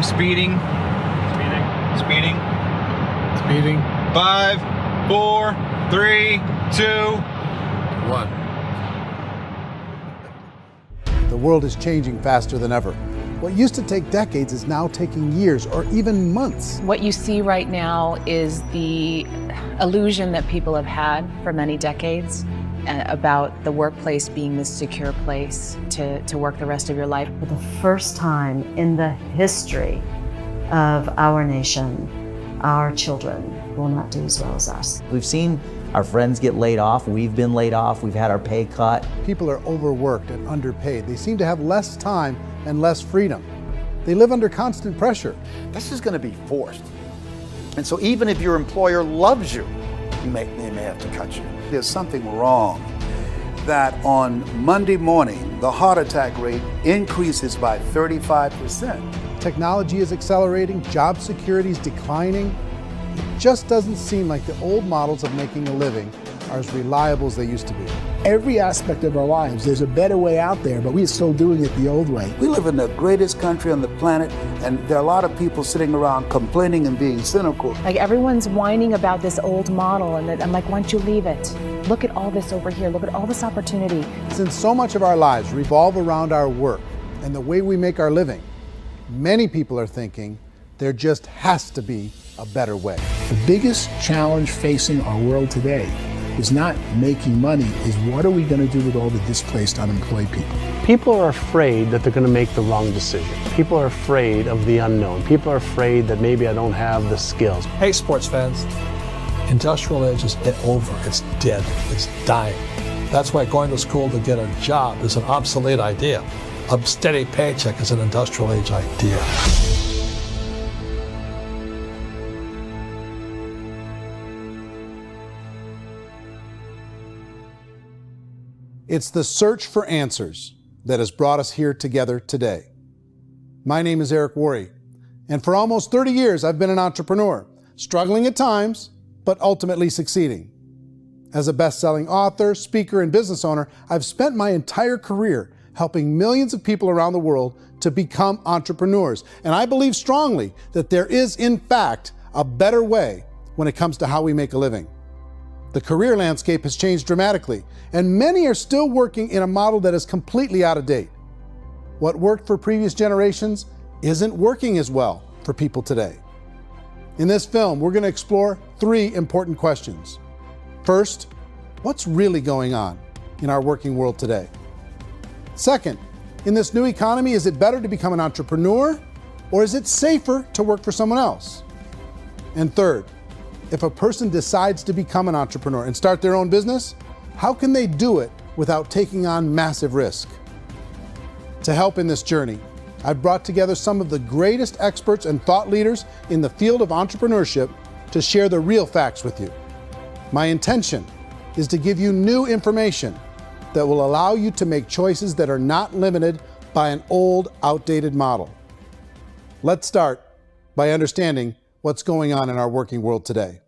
speeding. Speeding. 5, 4, 3, 2, 1. The world is changing faster than ever. What used to take decades is now taking years or even months. What you see right now is the illusion that people have had for many decades about the workplace being this secure place to work the rest of your life. For the first time in the history of our nation, our children will not do as well as us. We've seen our friends get laid off, we've been laid off, we've had our pay cut. People are overworked and underpaid. They seem to have less time and less freedom. They live under constant pressure. This is going to be forced. And so even if your employer loves you, they may have to cut you. There's something wrong that on Monday morning, the heart attack rate increases by 35%. Technology is accelerating, job security is declining. It just doesn't seem like the old models of making a living are as reliable as they used to be. Every aspect of our lives, there's a better way out there, but we're still doing it the old way. We live in the greatest country on the planet, and there are a lot of people sitting around complaining and being cynical. Like everyone's whining about this old model, and I'm like, why don't you leave it? Look at all this over here. Look at all this opportunity. Since so much of our lives revolve around our work and the way we make our living, many people are thinking there just has to be a better way. The biggest challenge facing our world today is not making money, is what are we going to do with all the displaced, unemployed people? People are afraid that they're going to make the wrong decision. People are afraid of the unknown. People are afraid that maybe I don't have the skills. Hey, sports fans, industrial age is over. It's dead. It's dying. That's why going to school to get a job is an obsolete idea. A steady paycheck is an industrial age idea. It's the search for answers that has brought us here together today. My name is Eric Worre, and for almost 30 years I've been an entrepreneur, struggling at times, but ultimately succeeding. As a best-selling author, speaker, and business owner, I've spent my entire career helping millions of people around the world to become entrepreneurs. And I believe strongly that there is, in fact, a better way when it comes to how we make a living. The career landscape has changed dramatically, and many are still working in a model that is completely out of date. What worked for previous generations isn't working as well for people today. In this film, we're going to explore 3 important questions. First, what's really going on in our working world today? Second, in this new economy, is it better to become an entrepreneur, or is it safer to work for someone else? And third, if a person decides to become an entrepreneur and start their own business, how can they do it without taking on massive risk? To help in this journey, I've brought together some of the greatest experts and thought leaders in the field of entrepreneurship to share the real facts with you. My intention is to give you new information that will allow you to make choices that are not limited by an old, outdated model. Let's start by understanding what's going on in our working world today.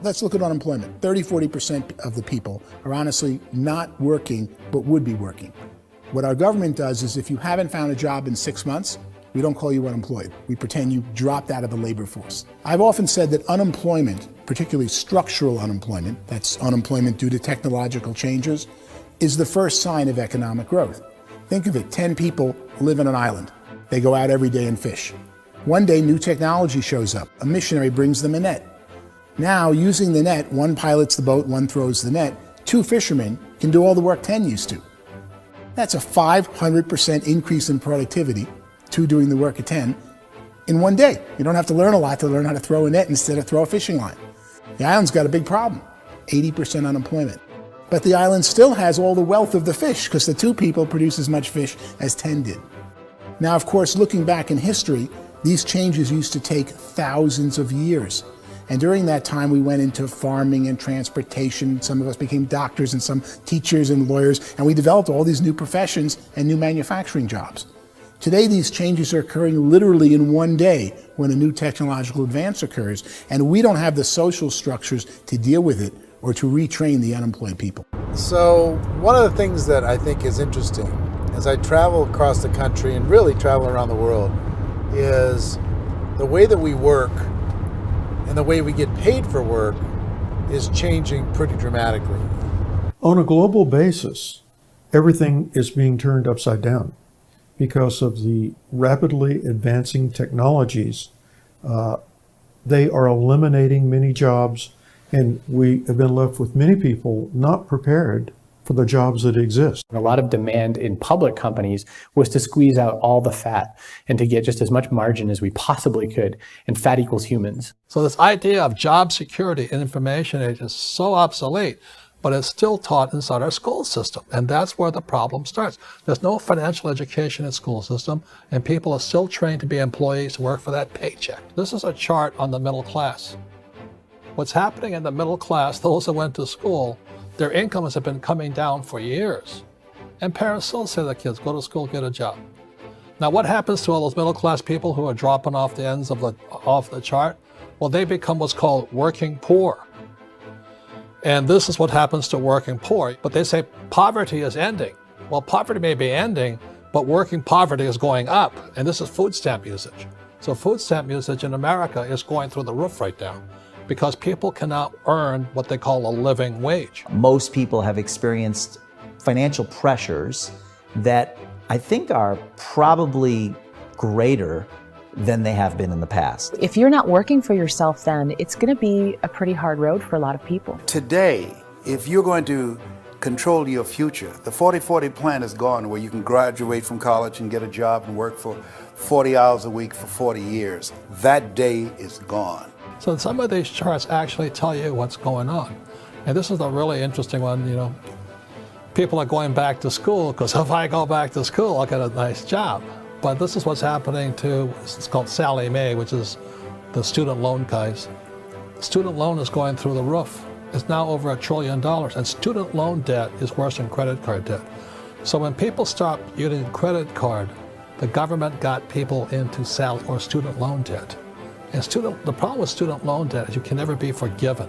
Let's look at unemployment. 30–40% of the people are honestly not working, but would be working. What our government does is if you haven't found a job in 6 months, we don't call you unemployed. We pretend you dropped out of the labor force. I've often said that unemployment, particularly structural unemployment, that's unemployment due to technological changes, is the first sign of economic growth. Think of it, 10 people live on an island. They go out every day and fish. One day, new technology shows up. A missionary brings them a net. Now, using the net, one pilots the boat, one throws the net. 2 fishermen can do all the work 10 used to. That's a 500% increase in productivity, 2 doing the work of 10, in one day. You don't have to learn a lot to learn how to throw a net instead of throw a fishing line. The island's got a big problem, 80% unemployment. But the island still has all the wealth of the fish because the 2 people produce as much fish as 10 did. Now, of course, looking back in history, these changes used to take thousands of years. And during that time, we went into farming and transportation. Some of us became doctors and some teachers and lawyers, and we developed all these new professions and new manufacturing jobs. Today, these changes are occurring literally in one day when a new technological advance occurs, and we don't have the social structures to deal with it or to retrain the unemployed people. So one of the things that I think is interesting as I travel across the country and really travel around the world is the way that we work and the way we get paid for work is changing pretty dramatically. On a global basis, everything is being turned upside down because of the rapidly advancing technologies. They are eliminating many jobs, and we have been left with many people not prepared for the jobs that exist. A lot of demand in public companies was to squeeze out all the fat and to get just as much margin as we possibly could, and fat equals humans. So this idea of job security in information age is so obsolete, but it's still taught inside our school system, and that's where the problem starts. There's no financial education in the school system, and people are still trained to be employees to work for that paycheck. This is a chart on the middle class. What's happening in the middle class, those that went to school, their incomes have been coming down for years. And parents still say to their kids, go to school, get a job. Now what happens to all those middle class people who are dropping off the ends of the chart? Well, they become what's called working poor. And this is what happens to working poor. But they say poverty is ending. Well, poverty may be ending, but working poverty is going up. And this is food stamp usage. So food stamp usage in America is going through the roof right now, because people cannot earn what they call a living wage. Most people have experienced financial pressures that I think are probably greater than they have been in the past. If you're not working for yourself, then it's going to be a pretty hard road for a lot of people. Today, if you're going to control your future, the 40-40 plan is gone, where you can graduate from college and get a job and work for 40 hours a week for 40 years. That day is gone. So some of these charts actually tell you what's going on. And this is a really interesting one, you know. People are going back to school because if I go back to school, I'll get a nice job. But this is what's happening to, it's called Sallie Mae, which is the student loan guys. Student loan is going through the roof. It's now over $1 trillion, and student loan debt is worse than credit card debt. So when people stopped using credit card, the government got people into student loan debt. And the problem with student loan debt is you can never be forgiven.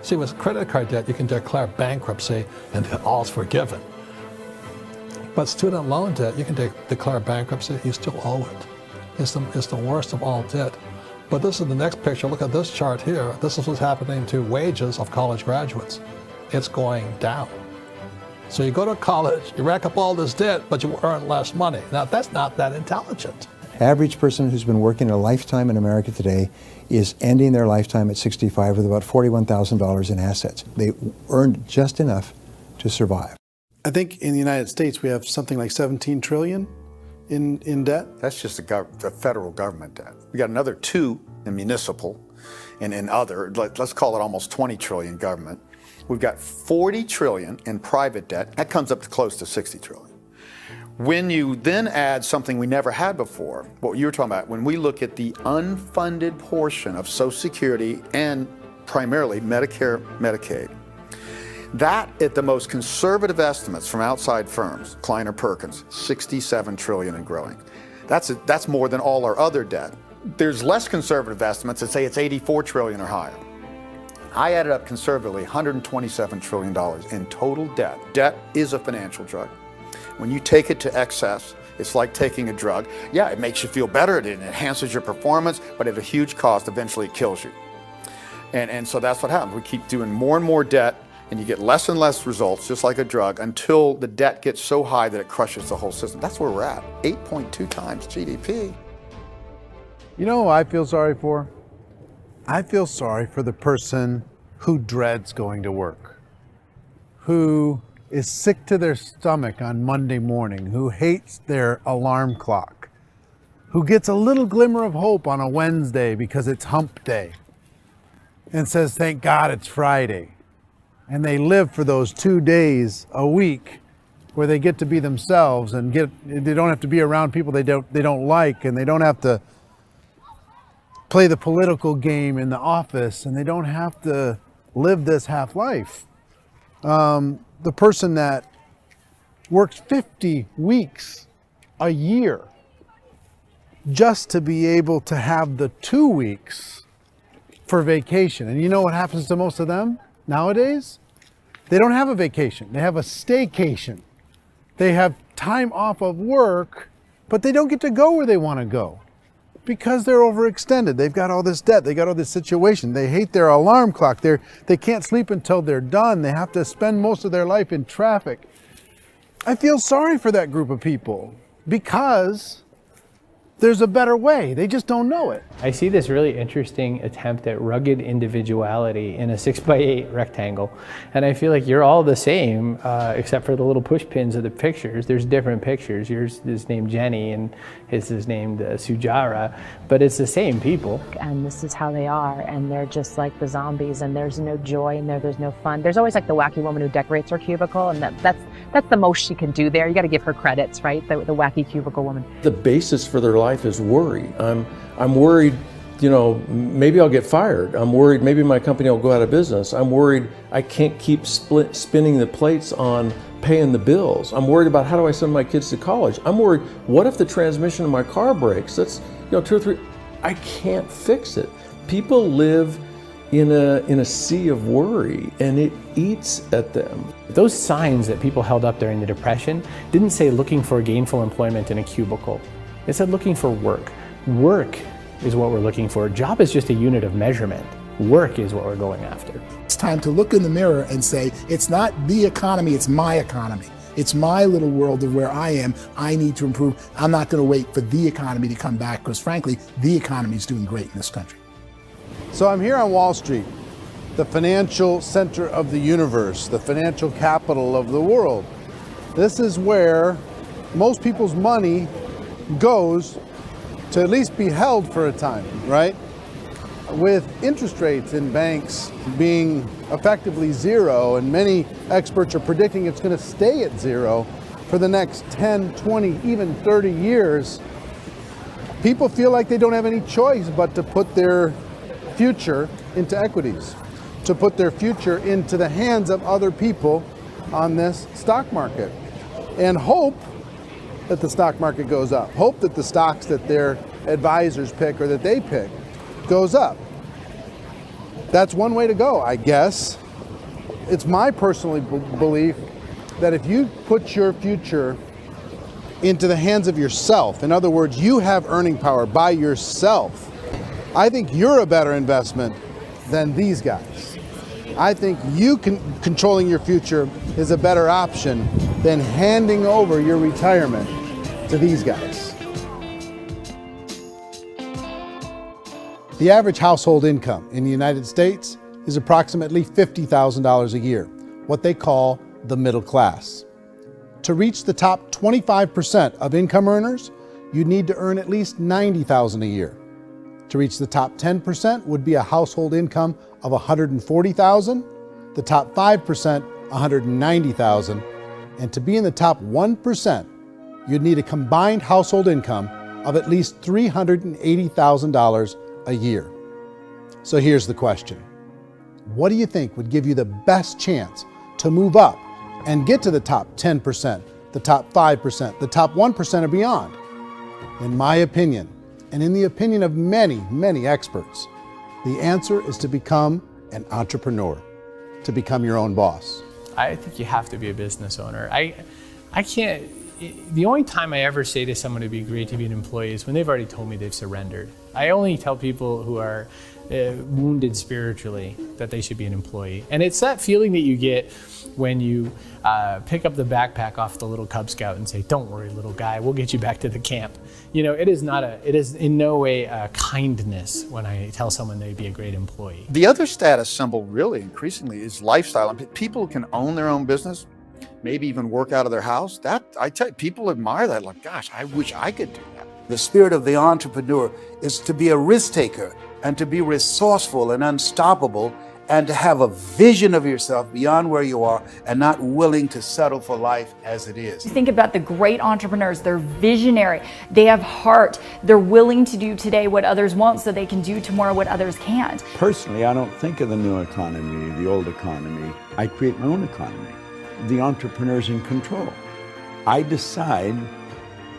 See, with credit card debt, you can declare bankruptcy and all's forgiven. But student loan debt, you can declare bankruptcy, you still owe it. It's the worst of all debt. But this is the next picture. Look at this chart here. This is what's happening to wages of college graduates. It's going down. So you go to college, you rack up all this debt, but you earn less money. Now, that's not that intelligent. Average person who's been working a lifetime in America today is ending their lifetime at 65 with about $41,000 in assets. They earned just enough to survive. I think in the United States we have something like 17 trillion in debt. That's just the federal government debt. We got another 2 in municipal and in other, let's call it almost 20 trillion government. We've got 40 trillion in private debt. That comes up to close to 60 trillion. When you then add something we never had before, what you were talking about, when we look at the unfunded portion of Social Security and primarily Medicare, Medicaid, that at the most conservative estimates from outside firms, Kleiner Perkins, 67 trillion and growing. That's more than all our other debt. There's less conservative estimates that say it's 84 trillion or higher. I added up conservatively $127 trillion in total debt. Debt is a financial drug. When you take it to excess, it's like taking a drug. Yeah, it makes you feel better, it enhances your performance, but at a huge cost, eventually it kills you. And so that's what happens. We keep doing more and more debt, and you get less and less results, just like a drug, until the debt gets so high that it crushes the whole system. That's where we're at, 8.2 times GDP. You know who I feel sorry for? I feel sorry for the person who dreads going to work, who is sick to their stomach on Monday morning, who hates their alarm clock, who gets a little glimmer of hope on a Wednesday because it's hump day and says, thank God it's Friday. And they live for those 2 days a week where they get to be themselves and they don't have to be around people they don't like, and they don't have to play the political game in the office, and they don't have to live this half life. The person that works 50 weeks a year just to be able to have the 2 weeks for vacation. And you know what happens to most of them nowadays? They don't have a vacation. They have a staycation. They have time off of work, but they don't get to go where they want to go because they're overextended. They've got all this debt. They got all this situation. They hate their alarm clock. They can't sleep until they're done. They have to spend most of their life in traffic. I feel sorry for that group of people because there's a better way. They just don't know it. I see this really interesting attempt at rugged individuality in a 6x8 rectangle. And I feel like you're all the same, except for the little push pins of the pictures. There's different pictures. Yours is named Jenny and his is named Sujara, but it's the same people. And this is how they are, and they're just like the zombies, and there's no joy in there, there's no fun. There's always like the wacky woman who decorates her cubicle, and that's the most she can do there. You got to give her credits, right? The wacky cubicle woman. The basis for their life is worry. I'm worried, maybe I'll get fired. I'm worried maybe my company will go out of business. I'm worried I can't keep spinning the plates on paying the bills. I'm worried about how do I send my kids to college. I'm worried, what if the transmission of my car breaks? That's 2 or 3, I can't fix it. People live in a sea of worry, and it eats at them. Those signs that people held up during the Depression didn't say looking for gainful employment in a cubicle. It said looking for work. Work is what we're looking for. Job is just a unit of measurement. Work is what we're going after. It's time to look in the mirror and say, it's not the economy, it's my economy. It's my little world of where I am. I need to improve. I'm not going to wait for the economy to come back because frankly, the economy is doing great in this country. So I'm here on Wall Street, the financial center of the universe, the financial capital of the world. This is where most people's money goes to at least be held for a time, right? With interest rates in banks being effectively zero, and many experts are predicting it's going to stay at zero for the next 10, 20, even 30 years, people feel like they don't have any choice but to put their future into equities, to put their future into the hands of other people on this stock market, and hope that the stock market goes up, hope that the stocks that their advisors pick or that they pick goes up. That's one way to go, I guess. It's my personal belief that if you put your future into the hands of yourself, in other words, you have earning power by yourself, I think you're a better investment than these guys. I think controlling your future is a better option than handing over your retirement to these guys. The average household income in the United States is approximately $50,000 a year, what they call the middle class. To reach the top 25% of income earners, you'd need to earn at least $90,000 a year. To reach the top 10% would be a household income of $140,000, the top 5%, $190,000, and to be in the top 1%, you'd need a combined household income of at least $380,000 a year. So here's the question. What do you think would give you the best chance to move up and get to the top 10%, the top 5%, the top 1% or beyond? In my opinion, and in the opinion of many, many experts, the answer is to become an entrepreneur, to become your own boss. I think you have to be a business owner. I can't, the only time I ever say to someone it'd be great to be an employee is when they've already told me they've surrendered. I only tell people who are wounded spiritually that they should be an employee. And it's that feeling that you get when you pick up the backpack off the little Cub Scout and say, "Don't worry, little guy, we'll get you back to the camp." It is in no way a kindness when I tell someone they'd be a great employee. The other status symbol really increasingly is lifestyle. And people who can own their own business, maybe even work out of their house, that I tell you, people admire that. Like, gosh, I wish I could do that. The spirit of the entrepreneur is to be a risk taker and to be resourceful and unstoppable and to have a vision of yourself beyond where you are and not willing to settle for life as it is. You think about the great entrepreneurs, they're visionary, they have heart, they're willing to do today what others won't so they can do tomorrow what others can't. Personally, I don't think of the new economy, the old economy. I create my own economy. The entrepreneur's in control. I decide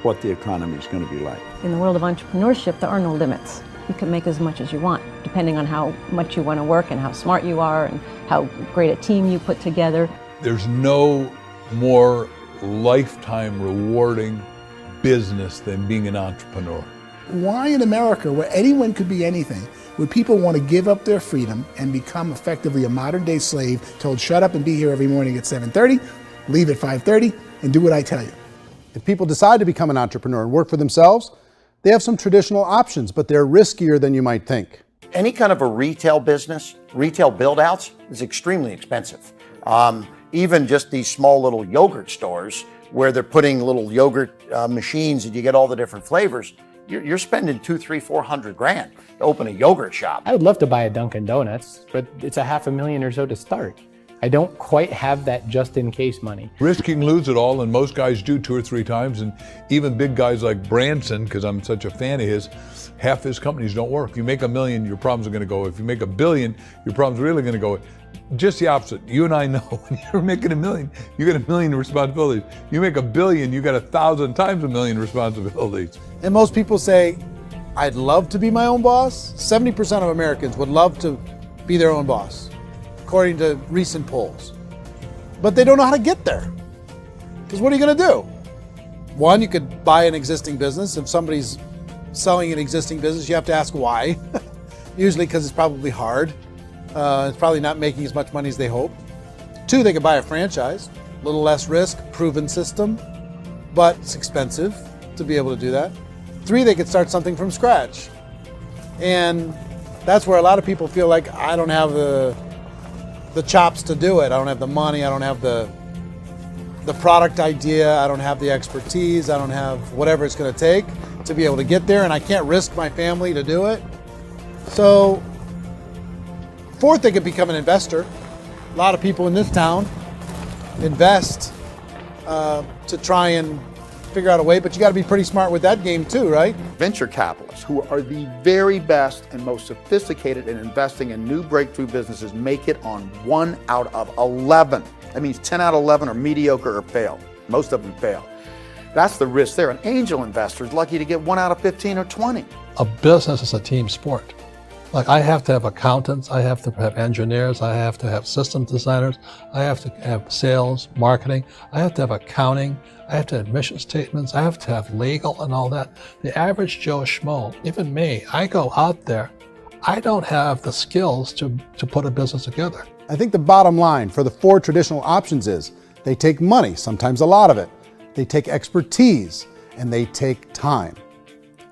what the economy is going to be like. In the world of entrepreneurship, there are no limits. You can make as much as you want, depending on how much you want to work and how smart you are and how great a team you put together. There's no more lifetime rewarding business than being an entrepreneur. Why in America, where anyone could be anything, would people want to give up their freedom and become effectively a modern day slave, told shut up and be here every morning at 7:30, leave at 5:30, and do what I tell you? If people decide to become an entrepreneur and work for themselves, they have some traditional options, but they're riskier than you might think. Any kind of a retail business, retail build-outs is extremely expensive. Even just these small little yogurt stores where they're putting little yogurt machines and you get all the different flavors, you're spending $200,000, $300,000, $400,000 to open a yogurt shop. I would love to buy a Dunkin' Donuts, but it's $500,000 or so to start. I don't quite have that just in case money. Risking lose it all, and most guys do 2 or 3 times, and even big guys like Branson, because I'm such a fan of his, half his companies don't work. If you make $1 million, your problems are going to go. If you make $1 billion, your problems are really going to go. Just the opposite. You and I know when you're making $1 million, you get $1 million responsibilities. You make $1 billion, you got 1,000 times $1 million responsibilities. And most people say, I'd love to be my own boss. 70% of Americans would love to be their own boss, according to recent polls. But they don't know how to get there. Because what are you going to do? One, you could buy an existing business. If somebody's selling an existing business, you have to ask why. Usually because it's probably hard. It's probably not making as much money as they hope. 2, they could buy a franchise. A little less risk, proven system, but it's expensive to be able to do that. 3, they could start something from scratch. And that's where a lot of people feel like, I don't have the chops to do it. I don't have the money. I don't have the product idea. I don't have the expertise. I don't have whatever it's going to take to be able to get there. And I can't risk my family to do it. So 4th, they could become an investor. A lot of people in this town invest to try and figure out a way, but you got to be pretty smart with that game too, right? Venture capitalists, who are the very best and most sophisticated in investing in new breakthrough businesses, make it on 1 out of 11. That means 10 out of 11 are mediocre or fail. Most of them fail. That's the risk there. An angel investor is lucky to get 1 out of 15 or 20. A business is a team sport. Like, I have to have accountants, I have to have engineers, I have to have system designers, I have to have sales, marketing, I have to have accounting, I have to have mission statements, I have to have legal and all that. The average Joe Schmo, even me, I go out there, I don't have the skills to put a business together. I think the bottom line for the 4 traditional options is they take money, sometimes a lot of it. They take expertise, and they take time.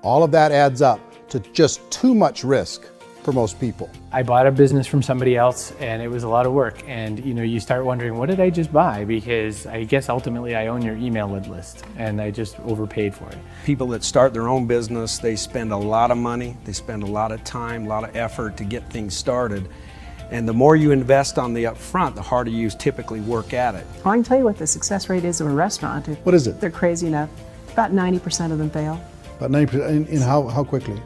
All of that adds up to just too much risk for most people. I bought a business from somebody else and it was a lot of work. And you start wondering, what did I just buy? Because I guess ultimately I own your email list and I just overpaid for it. People that start their own business, they spend a lot of money, they spend a lot of time, a lot of effort to get things started. And the more you invest on the upfront, the harder you typically work at it. I can tell you what the success rate is of a restaurant. What is it? They're crazy enough. About 90% of them fail. About 90%, in how quickly?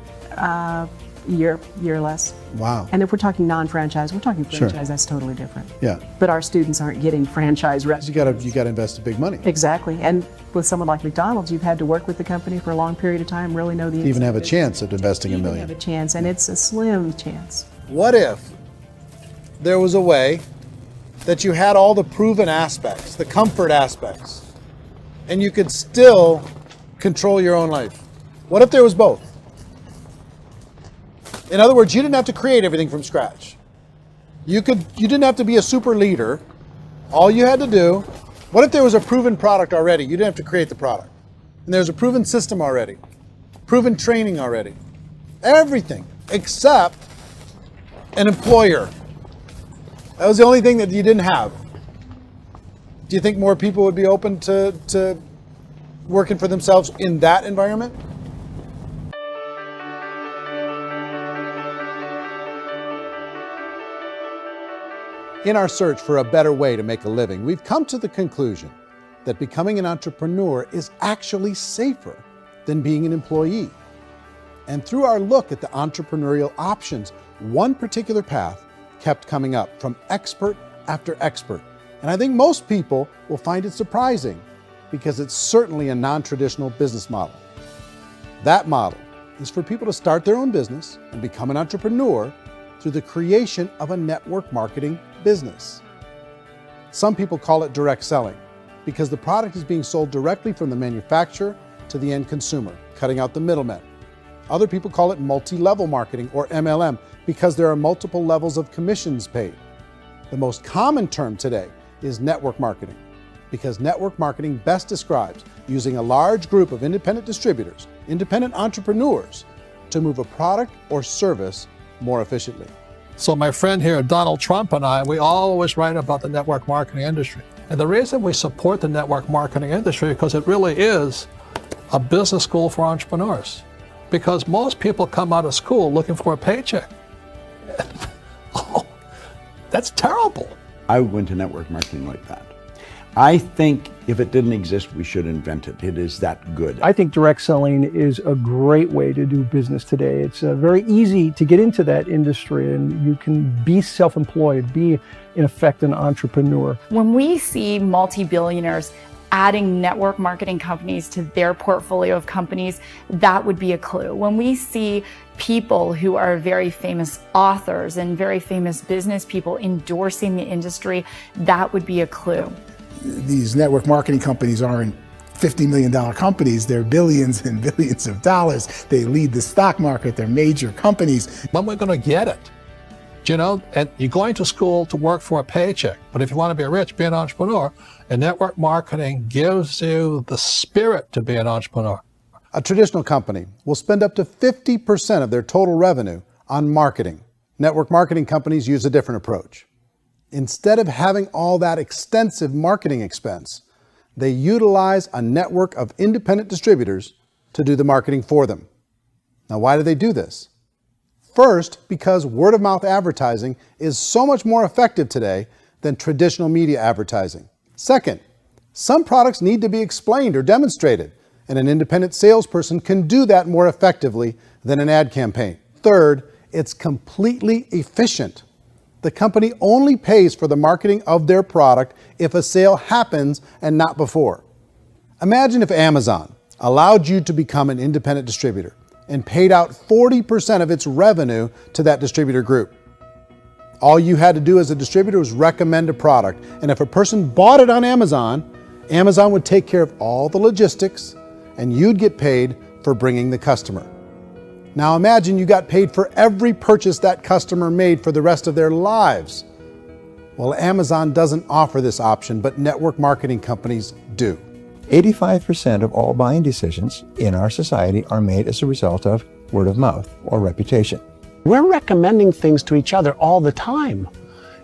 Year or less. Wow. And if we're talking non-franchise, we're talking franchise, Sure. That's totally different. Yeah. But our students aren't getting franchise restaurants. You gotta invest big money. Exactly. And with someone like McDonald's, you've had to work with the company for a long period of time, really know the To even have a business. chance at investing $1 million. Have a chance, and it's a slim chance. What if there was a way that you had all the proven aspects, the comfort aspects, and you could still control your own life? What if there was both? In other words, you didn't have to create everything from scratch. You didn't have to be a super leader. All you had to do, what if there was a proven product already? You didn't have to create the product. And there's a proven system already, proven training already. Everything except an employer. That was the only thing that you didn't have. Do you think more people would be open to working for themselves in that environment? In our search for a better way to make a living, we've come to the conclusion that becoming an entrepreneur is actually safer than being an employee. And through our look at the entrepreneurial options, one particular path kept coming up from expert after expert. And I think most people will find it surprising because it's certainly a non-traditional business model. That model is for people to start their own business and become an entrepreneur through the creation of a network marketing business. Some people call it direct selling because the product is being sold directly from the manufacturer to the end consumer, cutting out the middlemen. Other people call it multi-level marketing, or MLM, because there are multiple levels of commissions paid. The most common term today is network marketing, because network marketing best describes using a large group of independent distributors, independent entrepreneurs, to move a product or service more efficiently. So my friend here, Donald Trump, and I, we always write about the network marketing industry. And the reason we support the network marketing industry is because it really is a business school for entrepreneurs. Because most people come out of school looking for a paycheck. Oh, that's terrible. I went to network marketing like that. I think if it didn't exist, we should invent it. It is that good. I think direct selling is a great way to do business today. It's very easy to get into that industry, and you can be self-employed, be in effect an entrepreneur. When we see multi-billionaires adding network marketing companies to their portfolio of companies, that would be a clue. When we see people who are very famous authors and very famous business people endorsing the industry, that would be a clue. These network marketing companies aren't $50 million companies, they're billions and billions of dollars. They lead the stock market, they're major companies. When we're going to get it? You know, and you're going to school to work for a paycheck, but if you want to be rich, be an entrepreneur, and network marketing gives you the spirit to be an entrepreneur. A traditional company will spend up to 50% of their total revenue on marketing. Network marketing companies use a different approach. Instead of having all that extensive marketing expense, they utilize a network of independent distributors to do the marketing for them. Now, why do they do this? First, because word-of-mouth advertising is so much more effective today than traditional media advertising. Second, some products need to be explained or demonstrated, and an independent salesperson can do that more effectively than an ad campaign. Third, it's completely efficient. The company only pays for the marketing of their product if a sale happens and not before. Imagine if Amazon allowed you to become an independent distributor and paid out 40% of its revenue to that distributor group. All you had to do as a distributor was recommend a product, and if a person bought it on Amazon, Amazon would take care of all the logistics and you'd get paid for bringing the customer. Now imagine you got paid for every purchase that customer made for the rest of their lives. Well, Amazon doesn't offer this option, but network marketing companies do. 85% of all buying decisions in our society are made as a result of word of mouth or reputation. We're recommending things to each other all the time.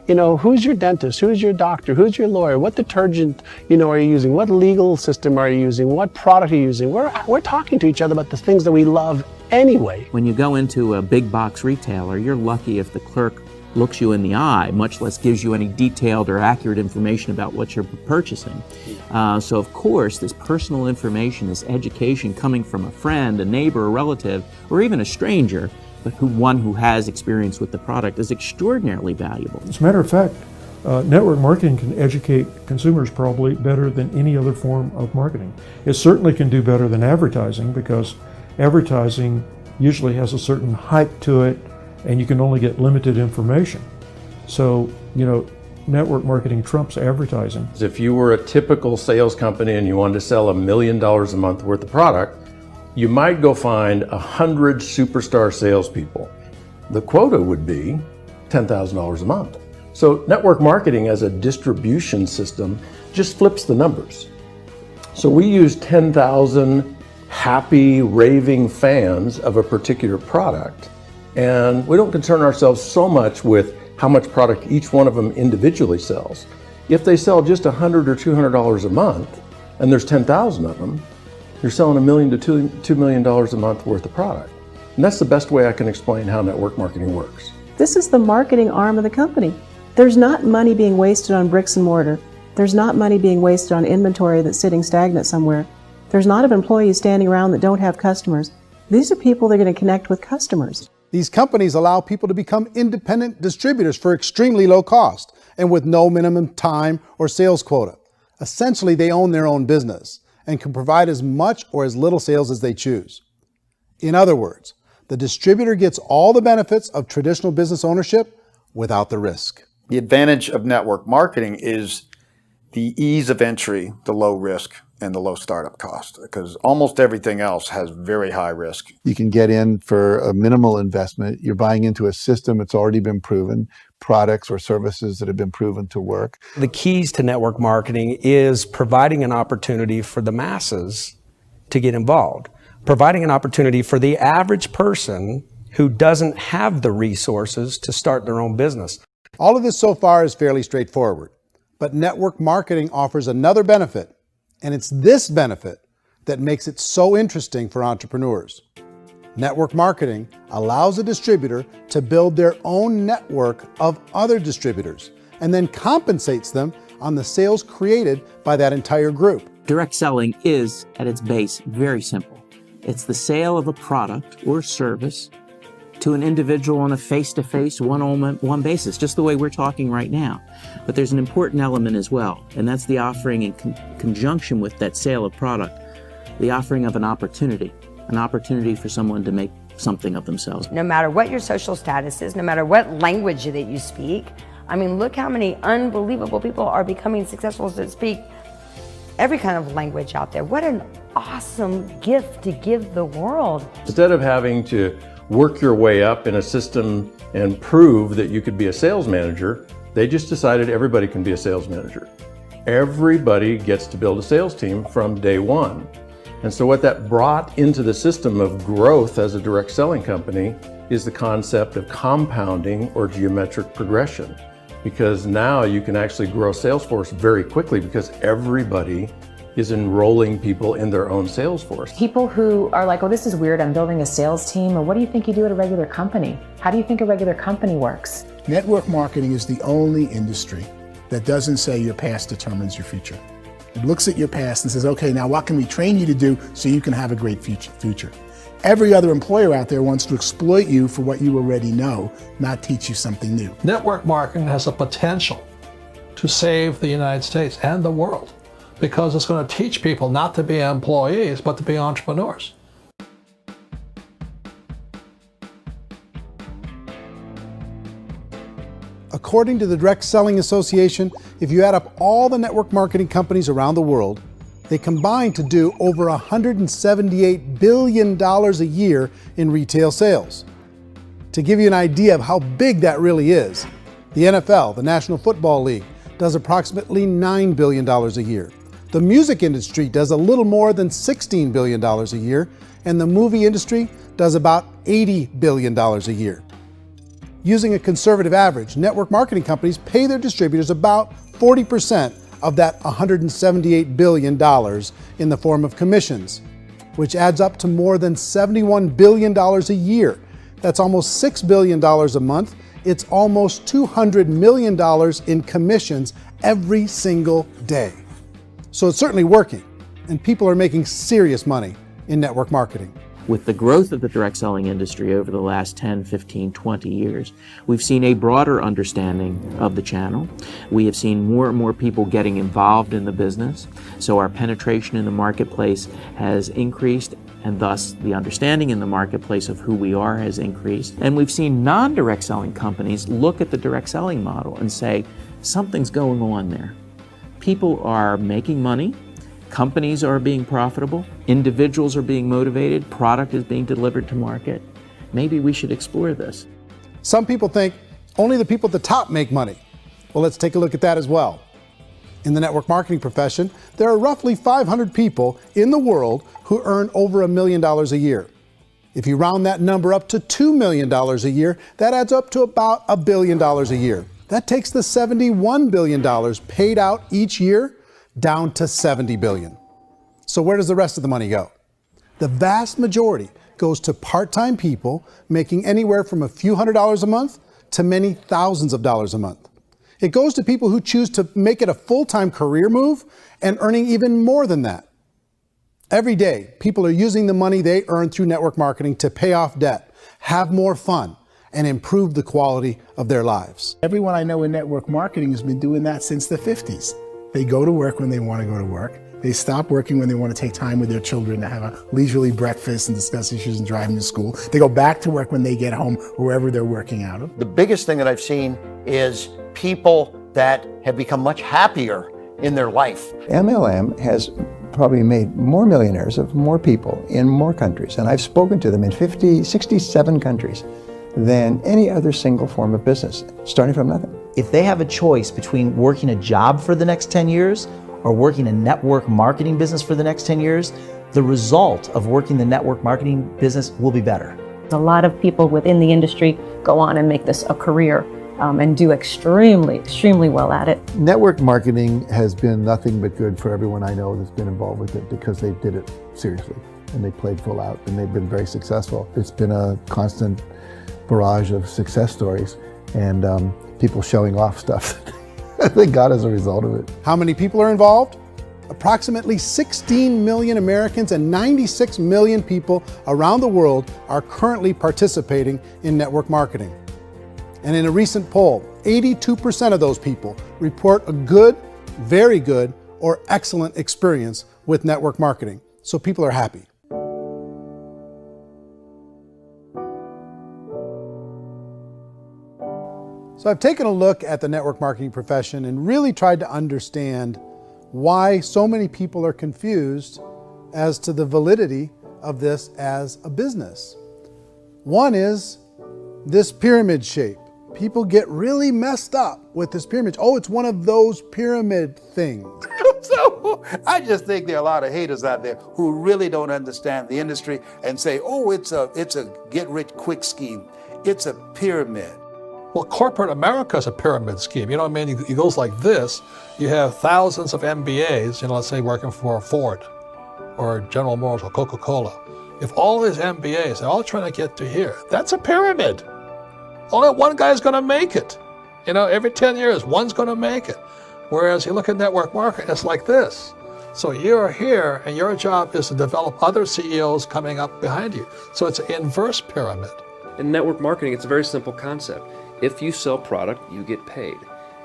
You know, who's your dentist? Who's your doctor? Who's your lawyer? What detergent, are you using? What legal system are you using? What product are you using? We're talking to each other about the things that we love anyway. When you go into a big box retailer, you're lucky if the clerk looks you in the eye, much less gives you any detailed or accurate information about what you're purchasing. So of course, this personal information, this education coming from a friend, a neighbor, a relative, or even a stranger, but one who has experience with the product is extraordinarily valuable. As a matter of fact, network marketing can educate consumers probably better than any other form of marketing. It certainly can do better than advertising, because advertising usually has a certain hype to it and you can only get limited information. So, network marketing trumps advertising. If you were a typical sales company and you wanted to sell $1 million a month worth of product, you might go find 100 superstar salespeople. The quota would be $10,000 a month. So network marketing as a distribution system just flips the numbers. So we use 10,000 happy, raving fans of a particular product, and we don't concern ourselves so much with how much product each one of them individually sells. If they sell just $100 or $200 a month, and there's 10,000 of them, you're selling $1 million to $2 million a month worth of product. And that's the best way I can explain how network marketing works. This is the marketing arm of the company. There's not money being wasted on bricks and mortar. There's not money being wasted on inventory that's sitting stagnant somewhere. There's not of employees standing around that don't have customers. These are people that are going to connect with customers. These companies allow people to become independent distributors for extremely low cost and with no minimum time or sales quota. Essentially, they own their own business and can provide as much or as little sales as they choose. In other words, the distributor gets all the benefits of traditional business ownership without the risk. The advantage of network marketing is the ease of entry, the low risk, and the low startup cost, because almost everything else has very high risk. You can get in for a minimal investment. You're buying into a system that's already been proven, products or services that have been proven to work. The keys to network marketing is providing an opportunity for the masses to get involved, providing an opportunity for the average person who doesn't have the resources to start their own business. All of this so far is fairly straightforward, but network marketing offers another benefit, and it's this benefit that makes it so interesting for entrepreneurs. Network marketing allows a distributor to build their own network of other distributors and then compensates them on the sales created by that entire group. Direct selling is, at its base, very simple. It's the sale of a product or service to an individual on a face-to-face, one-on-one basis, just the way we're talking right now. But there's an important element as well, and that's the offering in conjunction with that sale of product, the offering of an opportunity for someone to make something of themselves. No matter what your social status is, no matter what language that you speak, I mean, look how many unbelievable people are becoming successful that speak every kind of language out there. What an awesome gift to give the world. Instead of having to work your way up in a system and prove that you could be a sales manager, they just decided everybody can be a sales manager. Everybody gets to build a sales team from day one. And so what that brought into the system of growth as a direct selling company is the concept of compounding or geometric progression. Because now you can actually grow sales force very quickly because everybody is enrolling people in their own sales force. People who are like, oh, this is weird, I'm building a sales team. Or what do you think you do at a regular company? How do you think a regular company works? Network marketing is the only industry that doesn't say your past determines your future. It looks at your past and says, okay, now what can we train you to do so you can have a great future? Every other employer out there wants to exploit you for what you already know, not teach you something new. Network marketing has the potential to save the United States and the world because it's going to teach people not to be employees, but to be entrepreneurs. According to the Direct Selling Association, if you add up all the network marketing companies around the world, they combine to do over $178 billion a year in retail sales. To give you an idea of how big that really is, the NFL, the National Football League, does approximately $9 billion a year. The music industry does a little more than $16 billion a year, and the movie industry does about $80 billion a year. Using a conservative average, network marketing companies pay their distributors about 40% of that $178 billion in the form of commissions, which adds up to more than $71 billion a year. That's almost $6 billion a month. It's almost $200 million in commissions every single day. So it's certainly working, and people are making serious money in network marketing. With the growth of the direct selling industry over the last 10, 15, 20 years, we've seen a broader understanding of the channel. We have seen more and more people getting involved in the business. So our penetration in the marketplace has increased, and thus the understanding in the marketplace of who we are has increased. And we've seen non-direct selling companies look at the direct selling model and say, something's going on there. People are making money. Companies are being profitable, individuals are being motivated, product is being delivered to market. Maybe we should explore this. Some people think only the people at the top make money. Well, let's take a look at that as well. In the network marketing profession, there are roughly 500 people in the world who earn over $1 million a year. If you round that number up to $2 million a year, that adds up to about $1 billion a year. That takes the $71 billion paid out each year down to $70 billion. So where does the rest of the money go? The vast majority goes to part-time people making anywhere from a few $100s a month to many thousands of dollars a month. It goes to people who choose to make it a full-time career move and earning even more than that. Every day, people are using the money they earn through network marketing to pay off debt, have more fun, and improve the quality of their lives. Everyone I know in network marketing has been doing that since the 50s. They go to work when they want to go to work. They stop working when they want to take time with their children to have a leisurely breakfast and discuss issues and driving to school. They go back to work when they get home, wherever they're working out of. The biggest thing that I've seen is people that have become much happier in their life. MLM has probably made more millionaires of more people in more countries, and I've spoken to them in 67 countries, than any other single form of business, starting from nothing. If they have a choice between working a job for the next 10 years or working a network marketing business for the next 10 years, the result of working the network marketing business will be better. A lot of people within the industry go on and make this a career and do extremely well at it. Network marketing has been nothing but good for everyone I know that's been involved with it because they did it seriously and they played full out and they've been very successful. It's been a constant barrage of success stories and people showing off stuff that they got as a result of it. How many people are involved? Approximately 16 million Americans and 96 million people around the world are currently participating in network marketing. And in a recent poll, 82% of those people report a good, very good, or excellent experience with network marketing. So people are happy. So I've taken a look at the network marketing profession and really tried to understand why so many people are confused as to the validity of this as a business. One is this pyramid shape. People get really messed up with this pyramid. Oh, it's one of those pyramid things. So I just think there are a lot of haters out there who really don't understand the industry and say, oh, it's a get-rich-quick scheme. It's a pyramid. Well, corporate America is a pyramid scheme. You know what I mean? It goes like this. You have thousands of MBAs, let's say working for Ford or General Motors or Coca-Cola. If all these MBAs, they're all trying to get to here, that's a pyramid. Only one guy's going to make it. Every 10 years, one's going to make it. Whereas you look at network marketing, it's like this. So you're here, and your job is to develop other CEOs coming up behind you. So it's an inverse pyramid. In network marketing, it's a very simple concept. If you sell product, you get paid.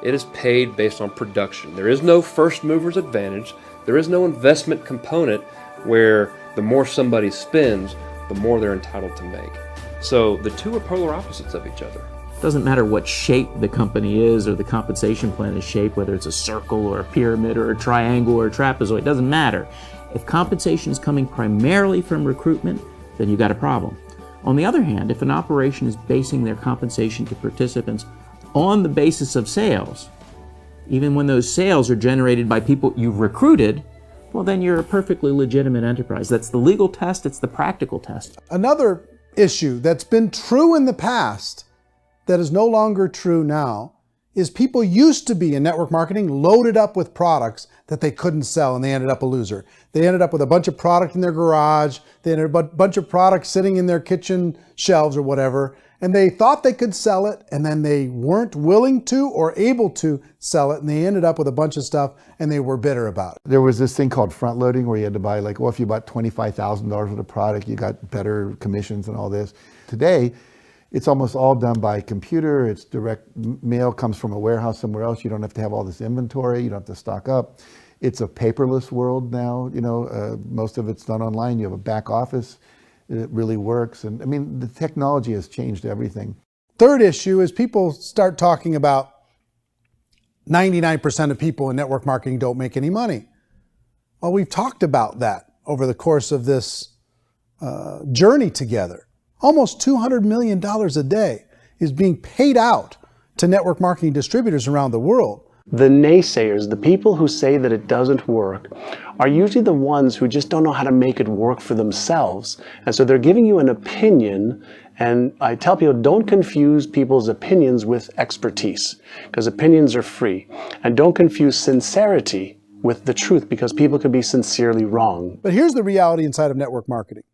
It is paid based on production. There is no first mover's advantage. There is no investment component where the more somebody spends, the more they're entitled to make. So the two are polar opposites of each other. It doesn't matter what shape the company is or the compensation plan is shaped, whether it's a circle or a pyramid or a triangle or a trapezoid, it doesn't matter. If compensation is coming primarily from recruitment, then you've got a problem. On the other hand, if an operation is basing their compensation to participants on the basis of sales, even when those sales are generated by people you've recruited, well, then you're a perfectly legitimate enterprise. That's the legal test, it's the practical test. Another issue that's been true in the past that is no longer true now is people used to be in network marketing loaded up with products that they couldn't sell and they ended up a loser. They ended up with a bunch of product in their garage, they ended up with a bunch of products sitting in their kitchen shelves or whatever, and they thought they could sell it and then they weren't willing to or able to sell it and they ended up with a bunch of stuff and they were bitter about it. There was this thing called front loading where you had to buy if you bought $25,000 worth of product, you got better commissions and all this. Today, it's almost all done by computer. It's direct mail comes from a warehouse somewhere else. You don't have to have all this inventory. You don't have to stock up. It's a paperless world now. Most of it's done online. You have a back office. It really works. And the technology has changed everything. Third issue is people start talking about 99% of people in network marketing don't make any money. Well, we've talked about that over the course of this journey together. Almost $200 million a day is being paid out to network marketing distributors around the world. The naysayers, the people who say that it doesn't work, are usually the ones who just don't know how to make it work for themselves. And so they're giving you an opinion, and I tell people, don't confuse people's opinions with expertise, because opinions are free. And don't confuse sincerity with the truth, because people can be sincerely wrong. But here's the reality inside of network marketing.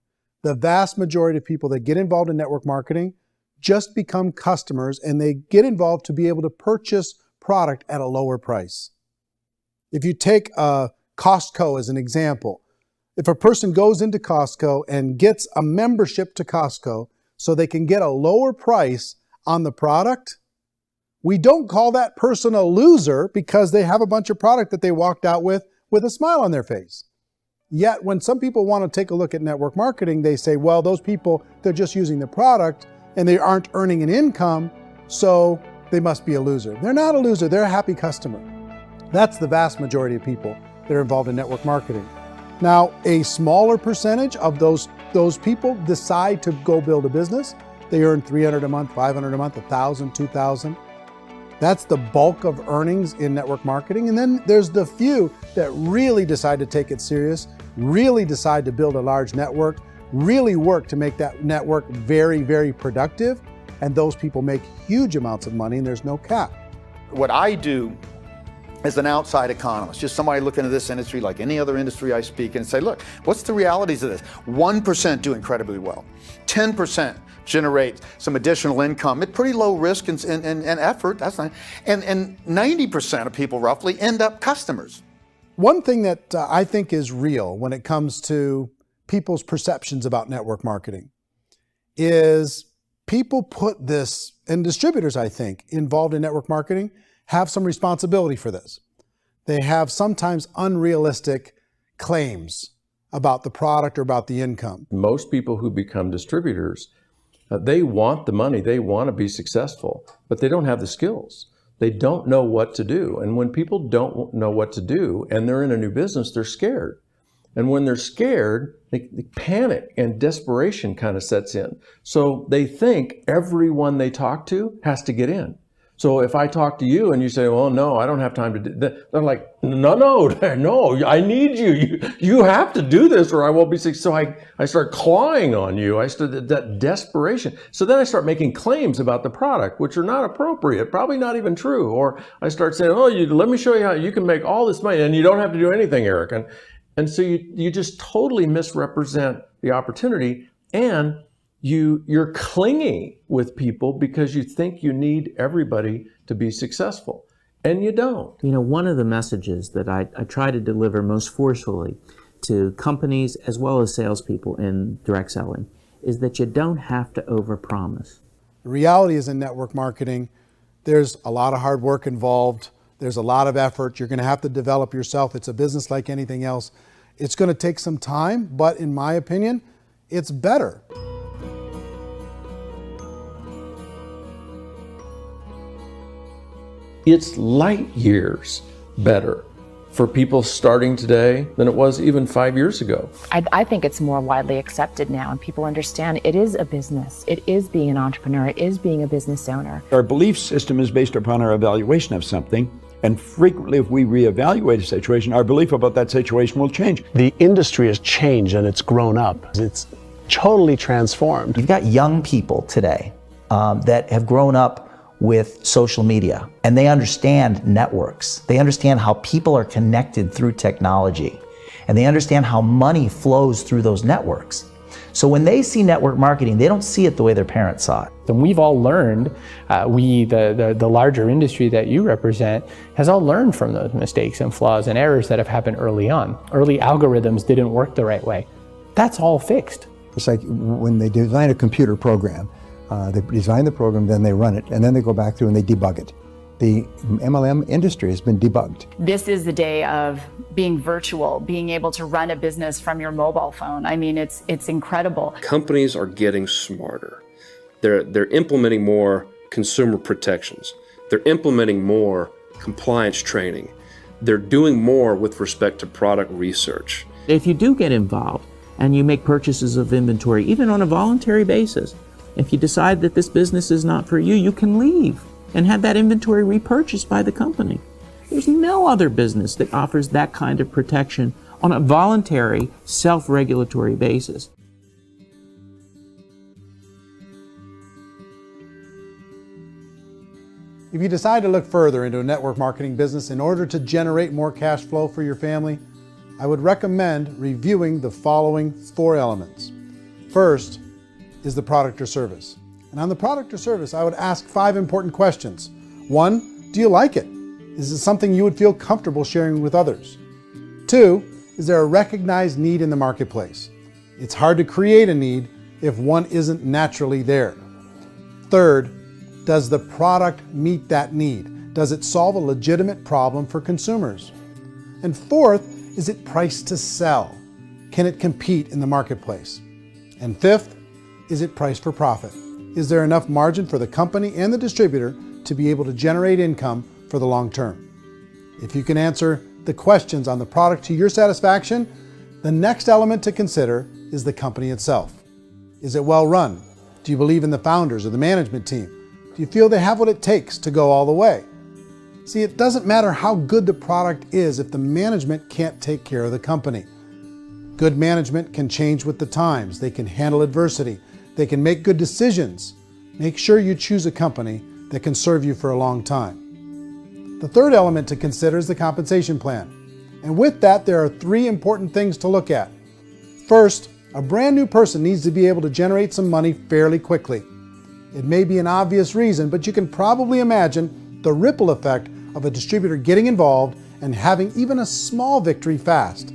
The vast majority of people that get involved in network marketing just become customers and they get involved to be able to purchase product at a lower price. If you take Costco as an example, if a person goes into Costco and gets a membership to Costco so they can get a lower price on the product, we don't call that person a loser because they have a bunch of product that they walked out with a smile on their face. Yet when some people want to take a look at network marketing, they say, well, those people, they're just using the product and they aren't earning an income, so they must be a loser. They're not a loser, they're a happy customer. That's the vast majority of people that are involved in network marketing. Now, a smaller percentage of those people decide to go build a business. They earn $300 a month, $500 a month, $1,000, $2,000. That's the bulk of earnings in network marketing. And then there's the few that really decide to take it serious, really decide to build a large network, really work to make that network very, very productive. And those people make huge amounts of money and there's no cap. What I do as an outside economist, just somebody looking at this industry like any other industry I speak and say, look, what's the realities of this? 1% do incredibly well. 10% generate some additional income at pretty low risk and effort. That's not, and 90% of people roughly end up customers. One thing that I think is real when it comes to people's perceptions about network marketing is people put this, and distributors, I think, involved in network marketing have some responsibility for this. They have sometimes unrealistic claims about the product or about the income. Most people who become distributors, they want the money, they want to be successful, but they don't have the skills. They don't know what to do. And when people don't know what to do and they're in a new business, they're scared. And when they're scared, they panic and desperation kind of sets in. So they think everyone they talk to has to get in. So if I talk to you and you say, well, no, I don't have time to do that, they're like, no, I need you. You have to do this or I won't be successful. So I start clawing on you. I start that desperation. So then I start making claims about the product, which are not appropriate, probably not even true. Or I start saying, oh, let me show you how you can make all this money and you don't have to do anything, Eric. And so you just totally misrepresent the opportunity, and you're clingy with people because you think you need everybody to be successful, and you don't. You know, one of the messages that I try to deliver most forcefully to companies as well as salespeople in direct selling is that you don't have to overpromise. The reality is in network marketing, there's a lot of hard work involved. There's a lot of effort. You're going to have to develop yourself. It's a business like anything else. It's going to take some time, but in my opinion, it's better. It's light years better for people starting today than it was even 5 years ago. I think it's more widely accepted now, and people understand it is a business. It is being an entrepreneur. It is being a business owner. Our belief system is based upon our evaluation of something. And frequently, if we reevaluate a situation, our belief about that situation will change. The industry has changed and it's grown up. It's totally transformed. You've got young people today that have grown up with social media, and they understand networks. They understand how people are connected through technology, and they understand how money flows through those networks. So when they see network marketing, they don't see it the way their parents saw it. And we've all learned, the larger industry that you represent, has all learned from those mistakes and flaws and errors that have happened early on. Early algorithms didn't work the right way. That's all fixed. It's like when they design a computer program, they design the program, then they run it, and then they go back through and they debug it. The MLM industry has been debugged. This is the day of being virtual, being able to run a business from your mobile phone. I mean, it's incredible. Companies are getting smarter. They're implementing more consumer protections. They're implementing more compliance training. They're doing more with respect to product research. If you do get involved and you make purchases of inventory, even on a voluntary basis, if you decide that this business is not for you, you can leave and have that inventory repurchased by the company. There's no other business that offers that kind of protection on a voluntary, self-regulatory basis. If you decide to look further into a network marketing business in order to generate more cash flow for your family, I would recommend reviewing the following 4 elements. First is the product or service. And on the product or service, I would ask 5 important questions. 1, do you like it? Is it something you would feel comfortable sharing with others? 2, is there a recognized need in the marketplace? It's hard to create a need if one isn't naturally there. 3rd, does the product meet that need? Does it solve a legitimate problem for consumers? And 4th, is it priced to sell? Can it compete in the marketplace? And 5th, is it priced for profit? Is there enough margin for the company and the distributor to be able to generate income for the long term? If you can answer the questions on the product to your satisfaction, the next element to consider is the company itself. Is it well run? Do you believe in the founders or the management team? Do you feel they have what it takes to go all the way? See, it doesn't matter how good the product is if the management can't take care of the company. Good management can change with the times. They can handle adversity. They can make good decisions. Make sure you choose a company that can serve you for a long time. The third element to consider is the compensation plan. And with that, there are 3 important things to look at. First, a brand new person needs to be able to generate some money fairly quickly. It may be an obvious reason, but you can probably imagine the ripple effect of a distributor getting involved and having even a small victory fast.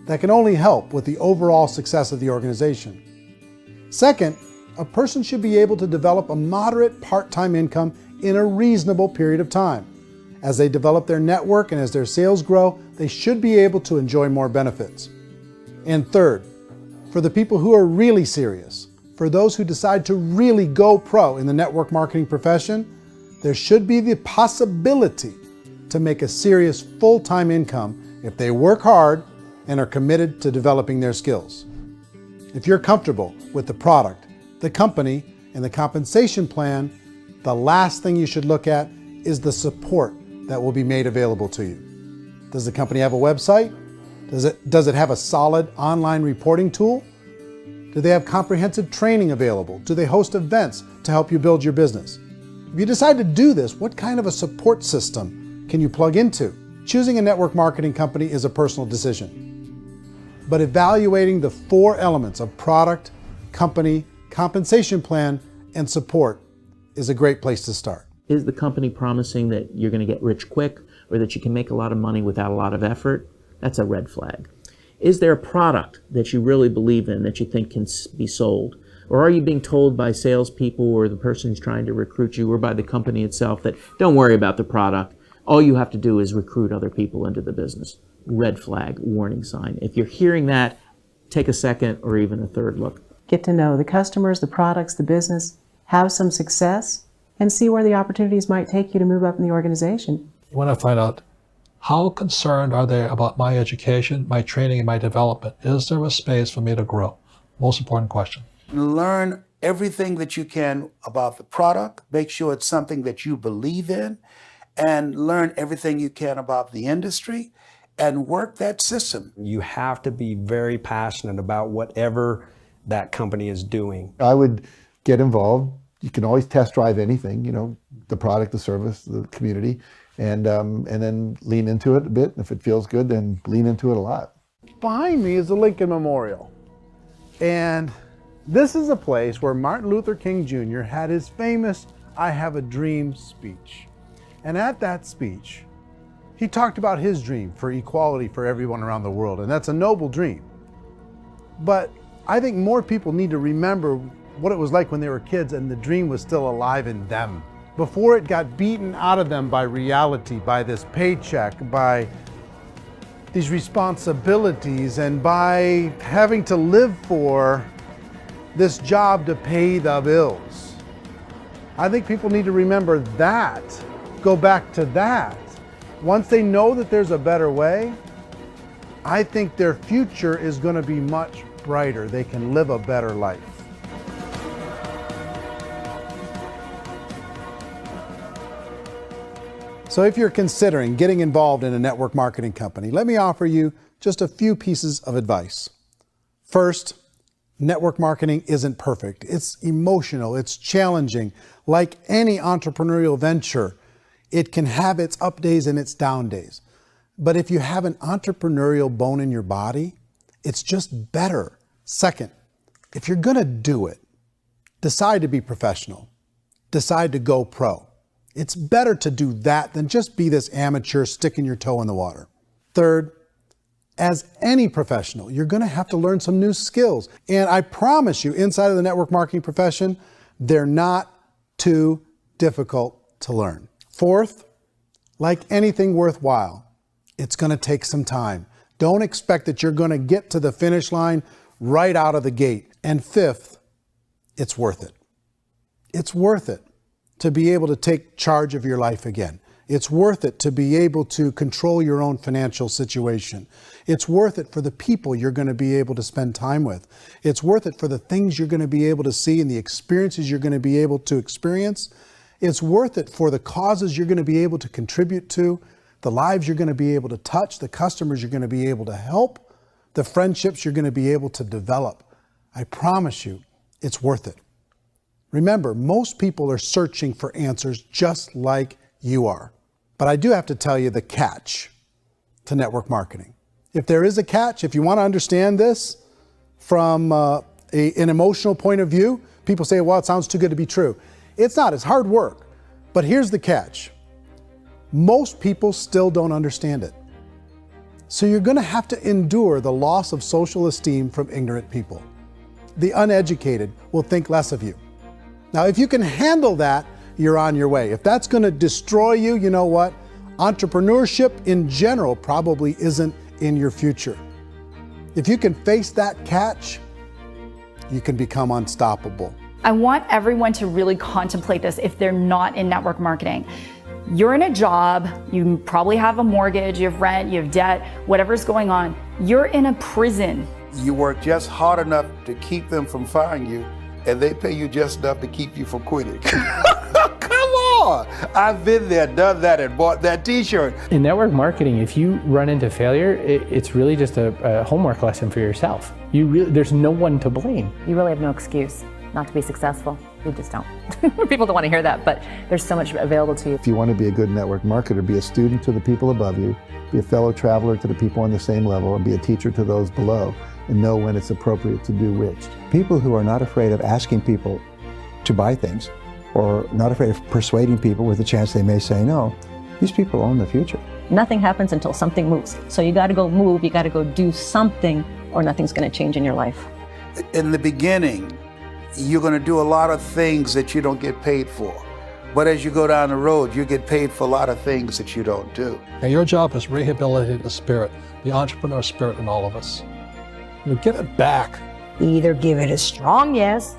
That can only help with the overall success of the organization. Second, a person should be able to develop a moderate part-time income in a reasonable period of time. As they develop their network and as their sales grow, they should be able to enjoy more benefits. And third, for the people who are really serious, for those who decide to really go pro in the network marketing profession, there should be the possibility to make a serious full-time income if they work hard and are committed to developing their skills. If you're comfortable with the product, the company, and the compensation plan, the last thing you should look at is the support that will be made available to you. Does the company have a website? Does it have a solid online reporting tool? Do they have comprehensive training available? Do they host events to help you build your business? If you decide to do this, what kind of a support system can you plug into? Choosing a network marketing company is a personal decision. But evaluating the 4 elements of product, company, compensation plan, and support is a great place to start. Is the company promising that you're going to get rich quick or that you can make a lot of money without a lot of effort? That's a red flag. Is there a product that you really believe in that you think can be sold? Or are you being told by salespeople or the person who's trying to recruit you or by the company itself that don't worry about the product, all you have to do is recruit other people into the business? Red flag, warning sign. If you're hearing that, take a second or even a third look. Get to know the customers, the products, the business, have some success, and see where the opportunities might take you to move up in the organization. You want to find out how concerned are they about my education, my training, and my development? Is there a space for me to grow? Most important question. Learn everything that you can about the product. Make sure it's something that you believe in, and learn everything you can about the industry and work that system. You have to be very passionate about whatever that company is doing. I would get involved. You can always test drive anything, the product, the service, the community, and then lean into it a bit. If it feels good, then lean into it a lot. Behind me is the Lincoln Memorial. And this is a place where Martin Luther King Jr. had his famous "I Have a Dream" speech. And at that speech, he talked about his dream for equality for everyone around the world. And that's a noble dream. But I think more people need to remember what it was like when they were kids and the dream was still alive in them. Before it got beaten out of them by reality, by this paycheck, by these responsibilities, and by having to live for this job to pay the bills. I think people need to remember that, go back to that. Once they know that there's a better way, I think their future is going to be much brighter. They can live a better life. So if you're considering getting involved in a network marketing company, let me offer you just a few pieces of advice. First, network marketing isn't perfect. It's emotional, it's challenging. Like any entrepreneurial venture, it can have its up days and its down days. But if you have an entrepreneurial bone in your body, it's just better. Second, if you're gonna do it, decide to be professional. Decide to go pro. It's better to do that than just be this amateur sticking your toe in the water. Third, as any professional, you're gonna have to learn some new skills. And I promise you, inside of the network marketing profession, they're not too difficult to learn. Fourth, like anything worthwhile, it's gonna take some time. Don't expect that you're gonna get to the finish line right out of the gate. And fifth, it's worth it. It's worth it to be able to take charge of your life again. It's worth it to be able to control your own financial situation. It's worth it for the people you're going to be able to spend time with. It's worth it for the things you're going to be able to see and the experiences you're going to be able to experience. It's worth it for the causes you're going to be able to contribute to, the lives you're going to be able to touch, the customers you're going to be able to help, the friendships you're going to be able to develop. I promise you, it's worth it. Remember, most people are searching for answers just like you are. But I do have to tell you the catch to network marketing. If there is a catch, if you want to understand this from an emotional point of view, people say, well, it sounds too good to be true. It's not, it's hard work. But here's the catch. Most people still don't understand it. So you're going to have to endure the loss of social esteem from ignorant people. The uneducated will think less of you. Now, if you can handle that, you're on your way. If that's going to destroy you, you know what? Entrepreneurship in general probably isn't in your future. If you can face that catch, you can become unstoppable. I want everyone to really contemplate this if they're not in network marketing. You're in a job, you probably have a mortgage, you have rent, you have debt, whatever's going on. You're in a prison. You work just hard enough to keep them from firing you, and they pay you just enough to keep you from quitting. Come on! I've been there, done that, and bought that t-shirt. In network marketing, if you run into failure, it's really just a homework lesson for yourself. There's no one to blame. You really have no excuse not to be successful. You just don't. People don't want to hear that, but there's so much available to you. If you want to be a good network marketer, be a student to the people above you, be a fellow traveler to the people on the same level, and be a teacher to those below, and know when it's appropriate to do which. People who are not afraid of asking people to buy things, or not afraid of persuading people with the chance they may say no, these people own the future. Nothing happens until something moves. So you got to go move, you got to go do something, or nothing's going to change in your life. In the beginning, you're going to do a lot of things that you don't get paid for. But as you go down the road, you get paid for a lot of things that you don't do. And your job is rehabilitate the spirit, the entrepreneur spirit in all of us. You get it back. Either give it a strong yes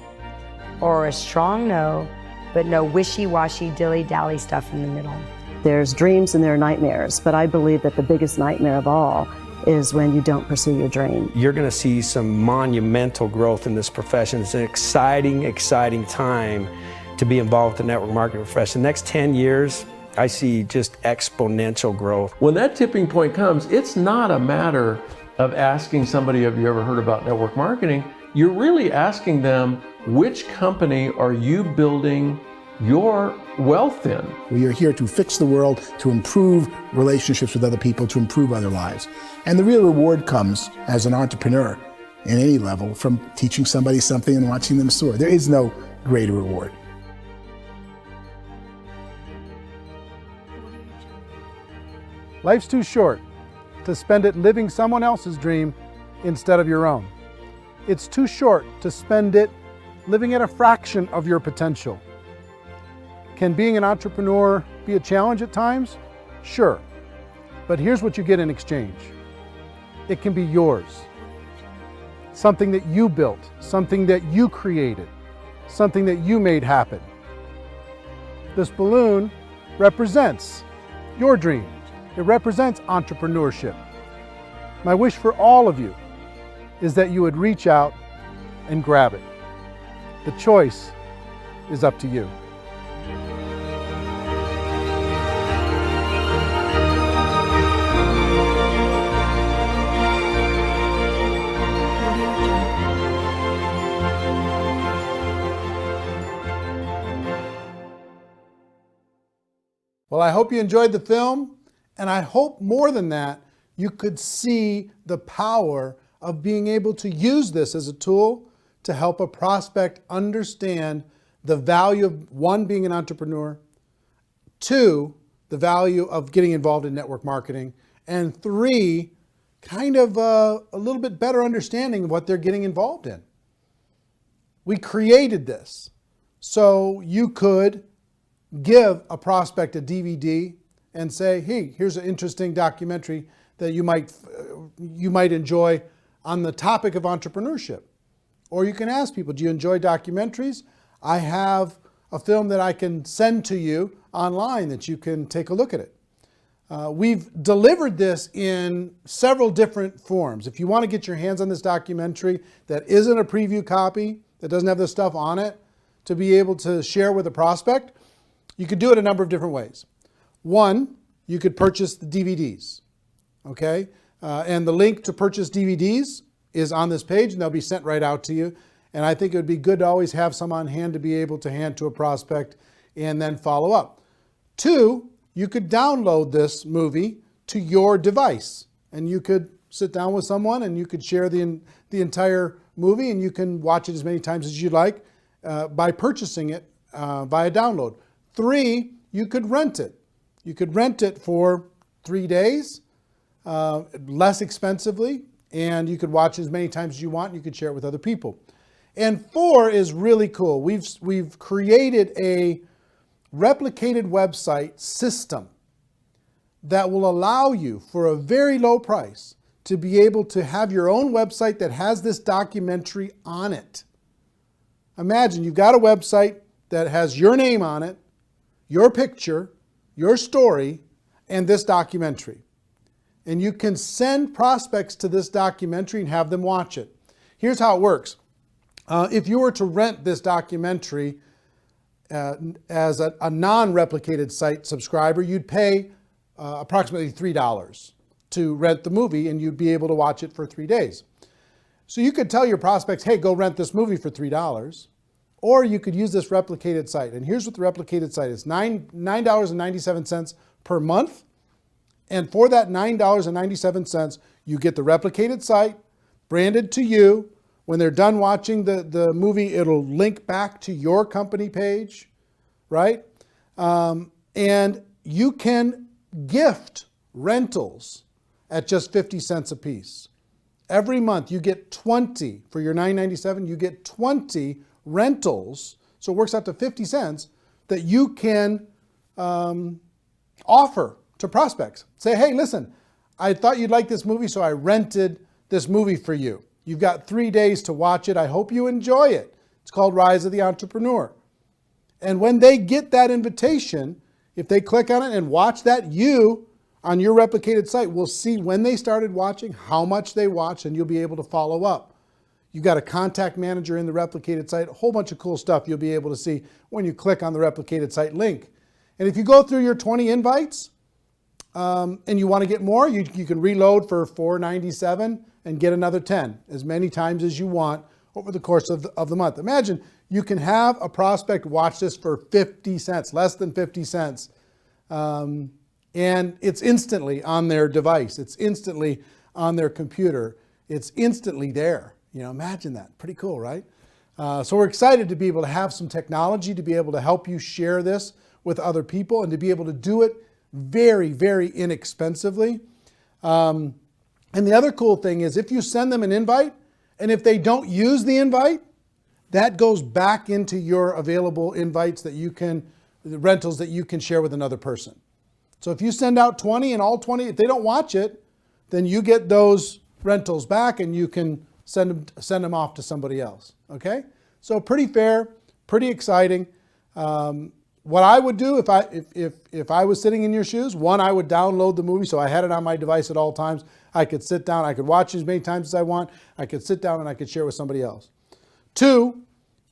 or a strong no, but no wishy-washy, dilly-dally stuff in the middle. There's dreams and there are nightmares, but I believe that the biggest nightmare of all is when you don't pursue your dream. You're going to see some monumental growth in this profession. It's an exciting, exciting time to be involved with the network marketing profession. The next 10 years, I see just exponential growth. When that tipping point comes, it's not a matter of asking somebody, have you ever heard about network marketing? You're really asking them, which company are you building your wealth in? We are here to fix the world, to improve relationships with other people, to improve other lives. And the real reward comes as an entrepreneur in any level from teaching somebody something and watching them soar. There is no greater reward. Life's too short to spend it living someone else's dream instead of your own. It's too short to spend it living at a fraction of your potential. Can being an entrepreneur be a challenge at times? Sure. But here's what you get in exchange. It can be yours. Something that you built, something that you created, something that you made happen. This balloon represents your dream. It represents entrepreneurship. My wish for all of you is that you would reach out and grab it. The choice is up to you. Well, I hope you enjoyed the film, and I hope more than that, you could see the power of being able to use this as a tool to help a prospect understand the value of, one, being an entrepreneur, two, the value of getting involved in network marketing, and three, kind of a little bit better understanding of what they're getting involved in. We created this so you could give a prospect a DVD and say, hey, here's an interesting documentary that you might enjoy on the topic of entrepreneurship. Or you can ask people, do you enjoy documentaries? I have a film that I can send to you online that you can take a look at it. We've delivered this in several different forms. If you want to get your hands on this documentary that isn't a preview copy, that doesn't have this stuff on it, to be able to share with a prospect, you could do it a number of different ways. One, you could purchase the DVDs, okay? And the link to purchase DVDs is on this page, and they'll be sent right out to you. And I think it would be good to always have some on hand to be able to hand to a prospect and then follow up. Two, you could download this movie to your device, and you could sit down with someone and you could share the entire movie, and you can watch it as many times as you'd like by purchasing it via download. Three, you could rent it. You could rent it for 3 days, less expensively, and you could watch it as many times as you want, and you could share it with other people. And four is really cool. We've created a replicated website system that will allow you for a very low price to be able to have your own website that has this documentary on it. Imagine you've got a website that has your name on it, your picture, your story, and this documentary. And you can send prospects to this documentary and have them watch it. Here's how it works. If you were to rent this documentary as a non-replicated site subscriber, you'd pay approximately $3 to rent the movie, and you'd be able to watch it for 3 days. So you could tell your prospects, hey, go rent this movie for $3, or you could use this replicated site. And here's what the replicated site is: $9.97 per month. And for that $9.97, you get the replicated site branded to you. When they're done watching the movie, it'll link back to your company page, right? And you can gift rentals at just 50 cents a piece. Every month you get 20, for your $9.97, you get 20 rentals, so it works out to 50 cents, that you can offer to prospects. Say, hey, listen, I thought you'd like this movie, so I rented this movie for you. You've got 3 days to watch it. I hope you enjoy it. It's called Rise of the Entrepreneur. And when they get that invitation, if they click on it and watch that, you, on your replicated site, will see when they started watching, how much they watched, and you'll be able to follow up. You've got a contact manager in the replicated site, a whole bunch of cool stuff you'll be able to see when you click on the replicated site link. And if you go through your 20 invites and you want to get more, you can reload for $4.97 and get another 10, as many times as you want over the course of the month. Imagine you can have a prospect watch this for 50 cents, less than 50 cents. And it's instantly on their device. It's instantly on their computer. It's instantly there. You know, imagine that. Pretty cool, right? So we're excited to be able to have some technology to be able to help you share this with other people and to be able to do it very, very inexpensively. And the other cool thing is if you send them an invite, and if they don't use the invite, that goes back into your available invites that you can, the rentals that you can share with another person. So if you send out 20 and all 20, if they don't watch it, then you get those rentals back and you can send them off to somebody else, okay? So pretty fair, pretty exciting. What I would do if I was sitting in your shoes, one, I would download the movie so I had it on my device at all times. I could sit down, I could watch as many times as I want. I could sit down and I could share with somebody else. Two,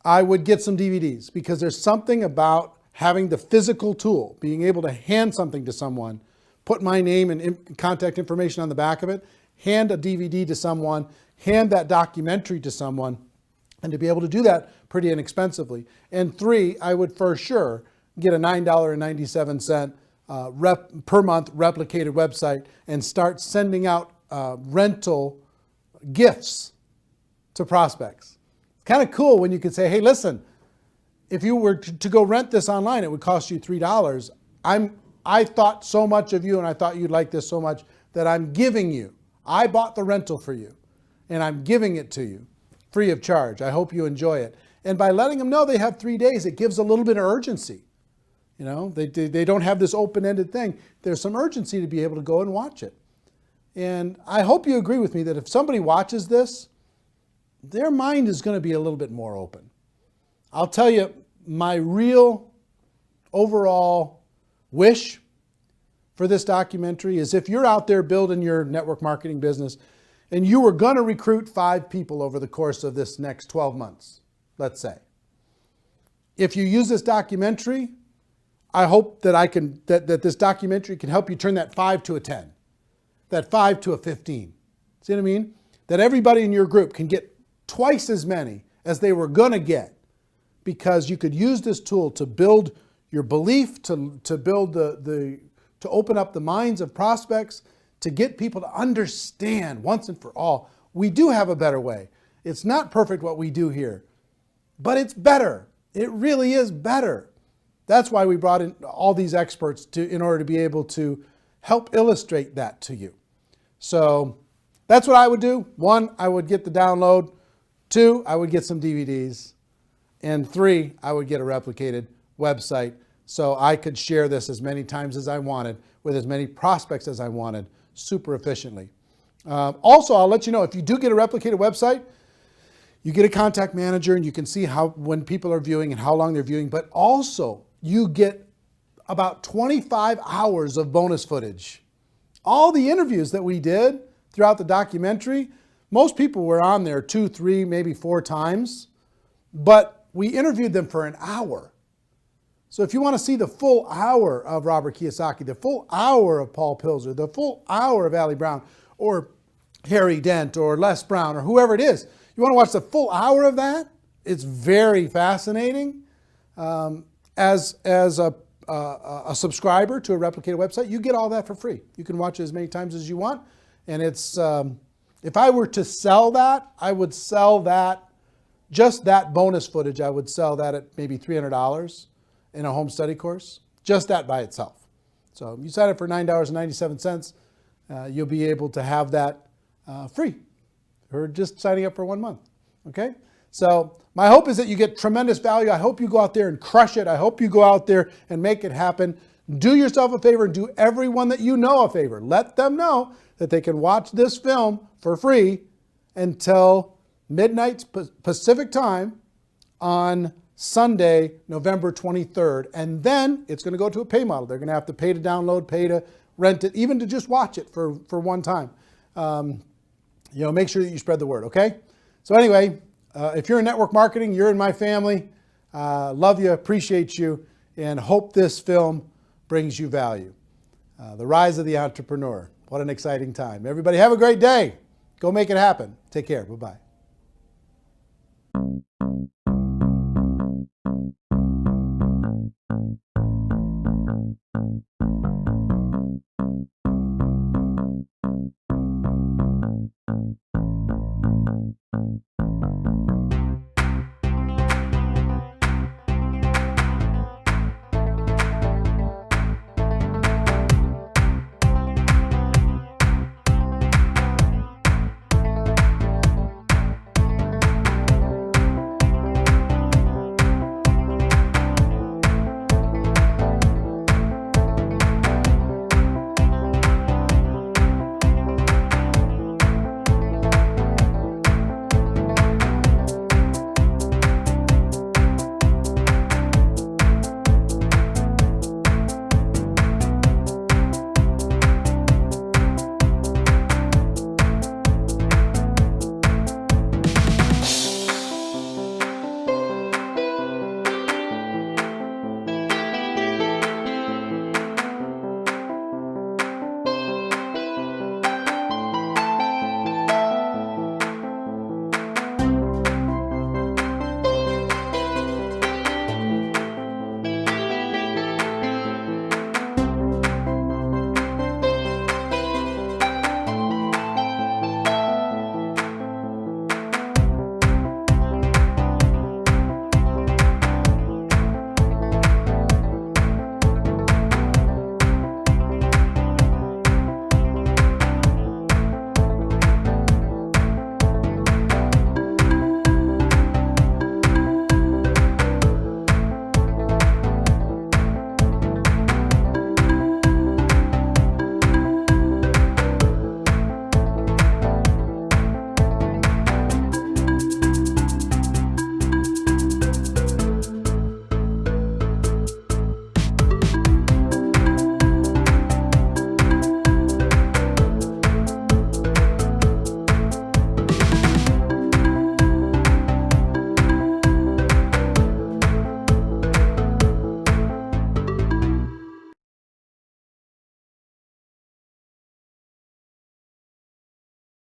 I would get some DVDs, because there's something about having the physical tool, being able to hand something to someone, put my name and contact information on the back of it, hand a DVD to someone, hand that documentary to someone, and to be able to do that pretty inexpensively. And three, I would for sure get a $9.97 per month replicated website and start sending out rental gifts to prospects. It's kind of cool when you could say, hey, listen, if you were to go rent this online, it would cost you $3. I thought so much of you and I thought you'd like this so much that I'm giving you. I bought the rental for you and I'm giving it to you free of charge. I hope you enjoy it. And by letting them know they have 3 days, it gives a little bit of urgency. You know, they don't have this open-ended thing. There's some urgency to be able to go and watch it. And I hope you agree with me that if somebody watches this, their mind is going to be a little bit more open. I'll tell you, my real overall wish for this documentary is if you're out there building your network marketing business and you were going to recruit 5 people over the course of this next 12 months, let's say. If you use this documentary, I hope that that this documentary can help you turn that 5 to a 10, that 5 to a 15. See what I mean? That everybody in your group can get twice as many as they were going to get, because you could use this tool to build your belief, to build to open up the minds of prospects, to get people to understand once and for all, we do have a better way. It's not perfect what we do here, but it's better. It really is better. That's why we brought in all these experts in order to be able to help illustrate that to you. So that's what I would do. 1, I would get the download. 2, I would get some DVDs. And 3, I would get a replicated website so I could share this as many times as I wanted with as many prospects as I wanted super efficiently. Also, I'll let you know, if you do get a replicated website, you get a contact manager and you can see when people are viewing and how long they're viewing, but also you get about 25 hours of bonus footage. All the interviews that we did throughout the documentary, most people were on there 2, 3, maybe 4 times, but we interviewed them for an hour. So if you want to see the full hour of Robert Kiyosaki, the full hour of Paul Pilzer, the full hour of Ali Brown, or Harry Dent, or Les Brown, or whoever it is, you want to watch the full hour of that? It's very fascinating. As a subscriber to a replicated website, you get all that for free. You can watch it as many times as you want. And it's, if I were to sell that, I would sell that, just that bonus footage, I would sell that at maybe $300 in a home study course, just that by itself. So if you sign up for $9.97, you'll be able to have that free, or just signing up for 1 month, okay? So my hope is that you get tremendous value. I hope you go out there and crush it. I hope you go out there and make it happen. Do yourself a favor and do everyone that you know a favor. Let them know that they can watch this film for free until midnight Pacific time on Sunday, November 23rd. And then it's going to go to a pay model. They're going to have to pay to download, pay to rent it, even to just watch it for one time. Make sure that you spread the word, okay? So anyway, if you're in network marketing, you're in my family. Love you, appreciate you, and hope this film brings you value. The Rise of the Entrepreneur. What an exciting time. Everybody have a great day. Go make it happen. Take care. Bye-bye.